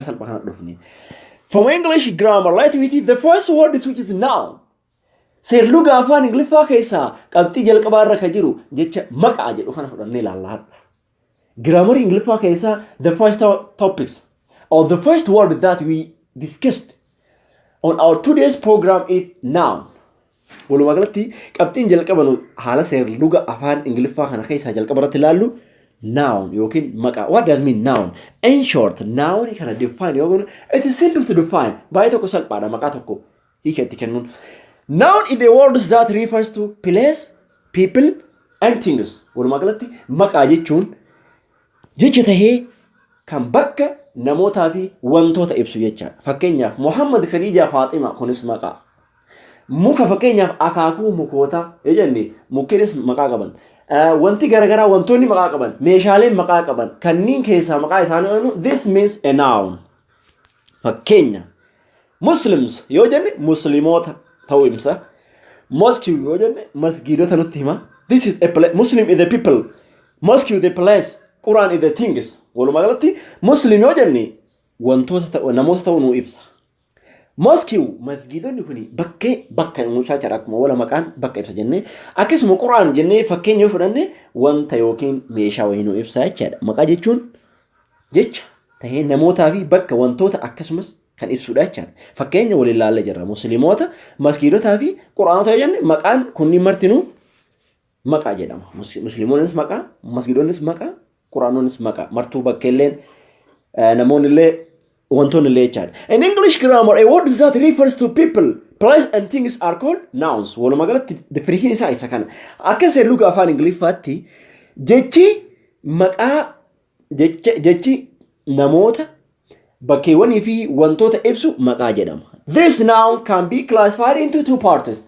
From English grammar, let me see the first word which is noun. Seerluga afaan Ingiliffaa keessaa qabxii jalqabaa irra kan jiru jecha maqaa jedhu kana fudhannee ilaallaa. Grammar Ingiliffaa keessaa the first topics or the first word that we discussed on our today's program is noun. Walumaa galatti qabxiin jalqabanu haala seerluga afaan Ingiliffaa kana keessaa jalqaba irratti ilaallu noun yookiin maqaa. What does mean noun? In short, noun kana define yookiin it is simple to define. Baay'ee tokko salphaadha maqaa tokko hiikeetti kennuun. Noun is the word that refers to place, people, and things. Walumaa galatti maqaa jechuun jecha tahee kan bakka namootaa fi wantoota ibsu jechaadha. Fakkeenyaaf Muhammad, Khadija, Faaxima kunis maqaa. Muka fakkeenyaaf akaakuu mukoota jenne mukkeenis maqaa qaban. Wanti garagaraa wantoonni maqaa qaban, meeshaaleen maqaa qaban, kanneen keessaa maqaa isaanii oolu this means a noun. Fakkeenya Muslims yoo jenne Muslimoota ta'uu ibsa. Mosque yoo jenne masgiidota nutti hima. This is a place. Muslim is the people. Mosque is the place. Quran is the things. Walumaa galatti Muslim yoo jenne wantoota namoota ta'uu nu ibsa. Mosque masgiidonni kuni bakka mucaa akkuma wala maqaan bakka ibsa jennee akkasuma Quraan jennee fakkeenya fudhanne wanta yookiin meeshaa wayii nu ibsa jechaadha. Maqaa jechuun jecha tahee namootaa fi bakka wantoota akkasumas kan ibsudha jechaadha. Fakkeenya waliin ilaallee jirra. Musliimoota, masgiidotaa fi Quraanota yoo jenne maqaan kunniin martinuu maqaa jedhama. Musliimoonnis maqaa, masgiidonnis maqaa, Quraanonnis maqaa. Martuu bakkeelleen namoonni illee wantoonni illee jechaadha. In English grammar, a word that refers to people, place and things are called nouns. Walumaa galatti definition isaa isa kana. Akka seerluga afaan Ingiliffaatti jechi maqaa jechi namoota bakkeewwanii fi wantoota ibsu maqaa jedhama. This noun can be classified into two parts.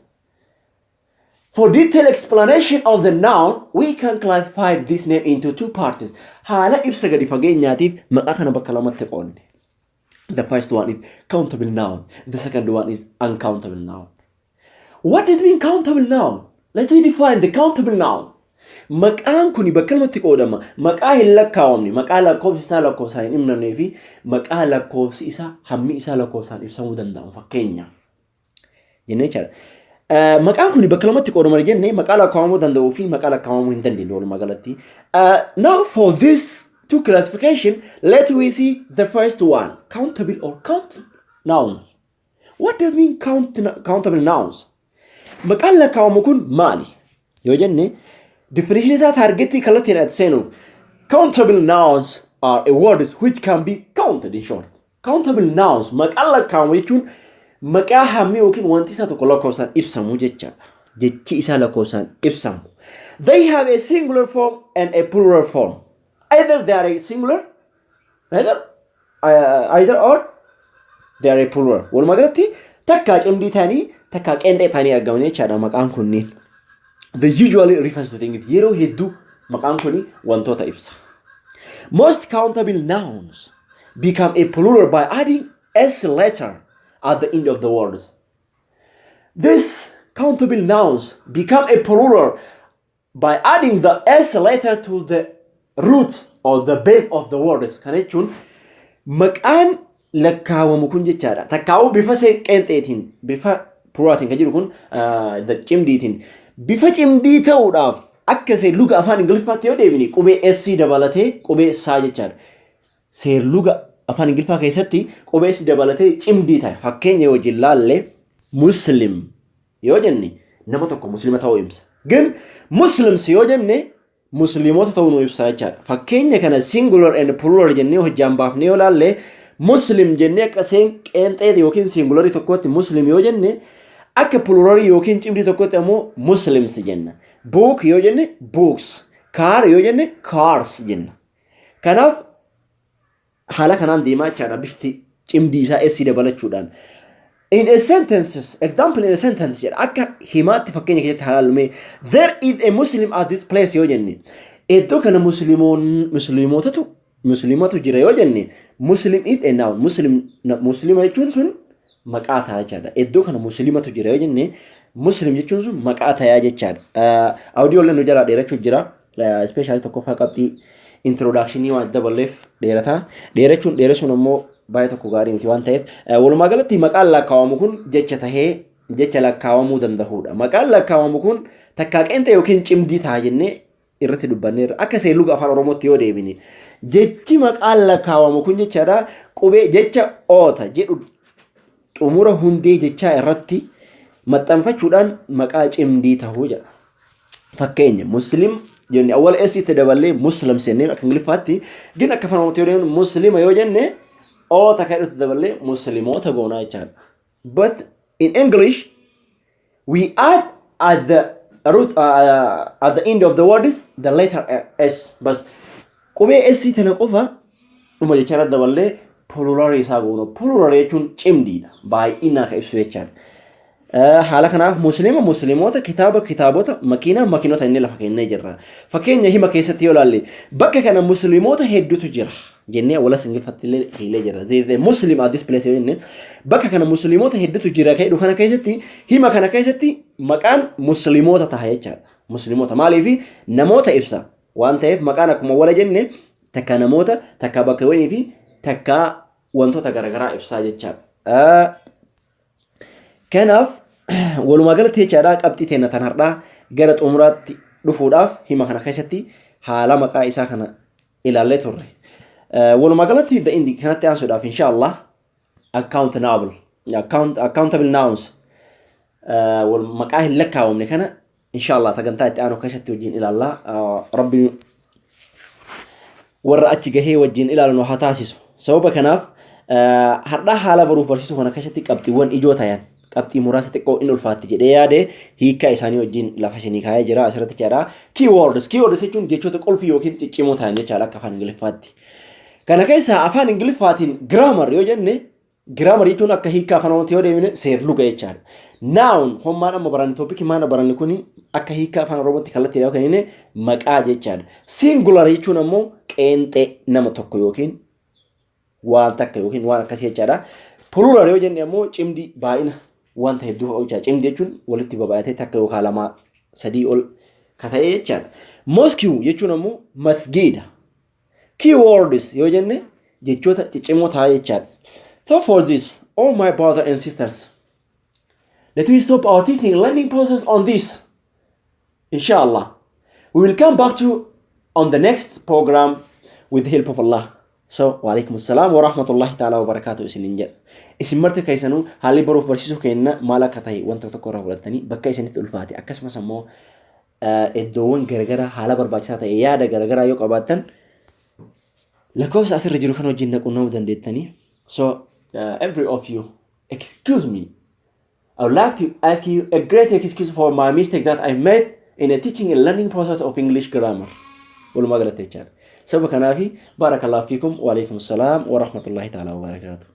For detailed explanation of the noun, we can classify this name into two parts. Haala ibsa gadi fageenyaatiif maqaa kana bakka lamatti qoodne. The first one is countable noun. The second one is uncountable noun. What does mean countable noun? Let me define the countable noun. Maqaan kuni bakka lamatti qoodama. Maqaa hin lakkaawamne, maqaa lakkoofsi isaa lakkoofsaan hin himnamnee fi maqaa lakkoofsi isaa hammi isaa lakkoofsaan ibsamuu danda'u. Fakkeenya jennee jira. Maqaan kuni bakka lamatti qoodama jennee maqaa lakkaawamuu danda'uu fi maqaa lakkaawamuu hin dandeenye walumaa galatti. Now for this two classification, let we see the first one, countable or countable nouns. What does mean countable nouns? Maqaan lakkaawamu kun maali? Yoo jenne definition isaa targetii kallattiin ati seenuuf. Countable nouns are a words which can be counted in short. Countable nouns maqaan lakkaawamu jechuun maqaa hammi yookiin wanti isaa tokko lakkoofsaan ibsamu jechaadha. Jechi isaa lakkoofsaan ibsamu. They have a singular form and a plural form. Either they are a singular, either or they are a plural. Walumaa galatti takka cimdii ta'anii takka qeenxee ta'anii argaman jechaadha maqaan kunniin. They usually refers to things. Yeroo hedduu maqaan kuni wantoota ibsa. Most countable nouns become a plural by adding s letter at the end of the words. These countable nouns become a plural by adding the s letter to the root or the base of the words. Kana jechuun maqaan lakkaawamu kun jechaadha. Takkaawu bifa qeenxeetiin bifa pluraatiin kan jiru kun cimdiitiin bifa cimdii ta'uudhaaf akka seerluga afaan Ingiliffaatti yoo deebine qubee s dabalatee qubee saa jechaadha. Seerluga afaan Ingiliffaa keessatti qubee s dabalatee cimdii ta'a. Fakkeenya yoo jilaalle Muslim yoo jenne nama tokko muslima ta'uu ibsa. ግን Muslims yoo jenne Musliimoota ta'uu nu ibsa jechaadha. Fakkeenya kana singular and plural jennee hojjaan baafnee yoo laalle Muslim jennee akka qeenxee yookiin singularii tokkotti Muslim yoo jenne akka plurarii yookiin cimdii tokkotti ammoo Muslims jenna. Book yoo jenne books. Car yoo jenne cars jenna. Kanaaf haala kanaan deemaa jechaadha bifti cimdii isaa s dabalachuudhaan. In a sentences, example in a sentence jedha akka himaatti fakkeenya keessatti haalaalumee there is a Muslim at this place yoo jenne iddoo kana musliimootatu jira yoo jenne Muslim is a noun. Muslima jechuun sun maqaa ta'a jechaadha. Iddoo kana muslimatu jira yoo jenne Muslim jechuun sun maqaa ta'a jechaadha. Audio illee nu jalaa dheerachuuf jira. Especially tokkoffaa qabxii introductionii waan daballeef dheerataa. Dheeressuun ammoo baay'ee tokko gaarii miti waan ta'eef walumaa galatti maqaan lakkaawamu kun jecha tahee jecha lakkaawamuu danda'uudha. Maqaan lakkaawamu kun takkaa qeenxee yookiin cimdii ta'a jennee irratti dubbanneerra. Akka seelluga afaan Oromootti yoo deebine jechi maqaan lakkaawamu kun jechaadha qubee jecha oota jedhu xumura hundee jechaa irratti maxxanfachuudhaan maqaa cimdii ta'uu jedha. Fakkeenya muslim jenne awwal esitti dabalee muslim sennee akka ingiliffaatti gin akka afaan Oromootti yoo deemnu muslima yoo jenne oota kan irratti dabalee muslimoota goonaa jechaadha. But in English we add at the root at the end of the word is the letter S. Bas qubee S tana qofa dhuma jecha irratti dabalee plural isaa goona. Plural jechuun cimdiidha. Baay'ina kan ibsu jechaadha. Haala kanaaf muslima muslimoota kitaabota makiinota inni lafa kennee jirra. Fakkeenya hima keessatti yoo ilaalle bakka kana muslimoota hedduutu jira jennee wala singilfatti illee hiilee jirra. The Muslim at this place yoo jenne bakka kana muslimoota hedduutu jira jedhu kana keessatti hima kana keessatti maqaan muslimoota taha jechaadha. Muslimoota maaliif namoota ibsa waan ta'eef maqaan akkuma wala jenne takka namoota takka bakkawwanii fi takka wantoota garaagaraa ibsaa jechaadha. Kanaaf walumaa galatti jechaadha qabxii teenya tan har'aa gara xumuraatti dhufuudhaaf hima kana keessatti haala maqaa isaa kana ilaallee turre. Walumaa galatti da'indi kanatti aansuudhaaf inshallah accountable nouns maqaa hin lakkaawamne kana inshallah sagantaa itti aanu keessatti wajjin ilaalla. Rabbi warra achi gahee wajjin ilaalu haa taasisu. Sababa kanaaf har'aa haala baruuf barsiisuu kana keessatti qabxiiwwan ijoo ta'an qabxii muraasa xiqqoo inni ulfaatti jedhee yaade hiika isaanii wajjin lafa isinii kaa'ee jira asirratti jechaadha. Keywords jechuun jechoota qolfii yookiin ciccimoo ta'an jechaadha akka afaan Ingiliffaatti. Kana keessaa afaan Ingiliffaatiin grammar yoo jenne grammar jechuun akka hiika afaan Oromootti yoo deemne seerluga jechaadha. Noun hommaan amma baranne toopikii maana baranne kuni akka hiika afaan Oromootti kallattii yoo kennine maqaa jechaadha. Singular jechuun ammoo qeenxee nama tokko yookiin waan takka yookiin waan akkasii jechaadha. Plural yoo jenne ammoo cimdii baay'ina wanta hedduu hojjaa cimdii jechuun walitti babaayatee takka yookaan lama sadii ol ka ta'e jechaadha. Mosque jechuun ammoo masgiida. Keywords yoo jenne jechoota ciccimoo ta'aa jechaadha. So for this, all my brothers and sisters, let me stop our teaching learning process on this. Inshallah, we will come back to on the next program with the help of Allah. So, wa alaikum assalam wa rahmatullahi ta'ala wa barakatuh isinin jedha. Isin marti keessanuu haalli baruuf barsiisuu kenna maal akka ta'e wanta tokko irraa fudhattanii bakka isinitti ulfaate akkasumas ammoo iddoowwan garagaraa haala barbaachisaa ta'e yaada garagaraa yoo qabaattan lakkoofsa asirra jiru kan wajjin naqunnamuu dandeettanii. So, every of you, excuse me. I would like to ask you a great excuse for my mistake that I made in a teaching and learning process of English grammar. Walumaa galatti jechaadha. Sababa kanaafi barakallahu fiikum wa alaikum assalam wa rahmatullahi ta'ala wa barakatuh.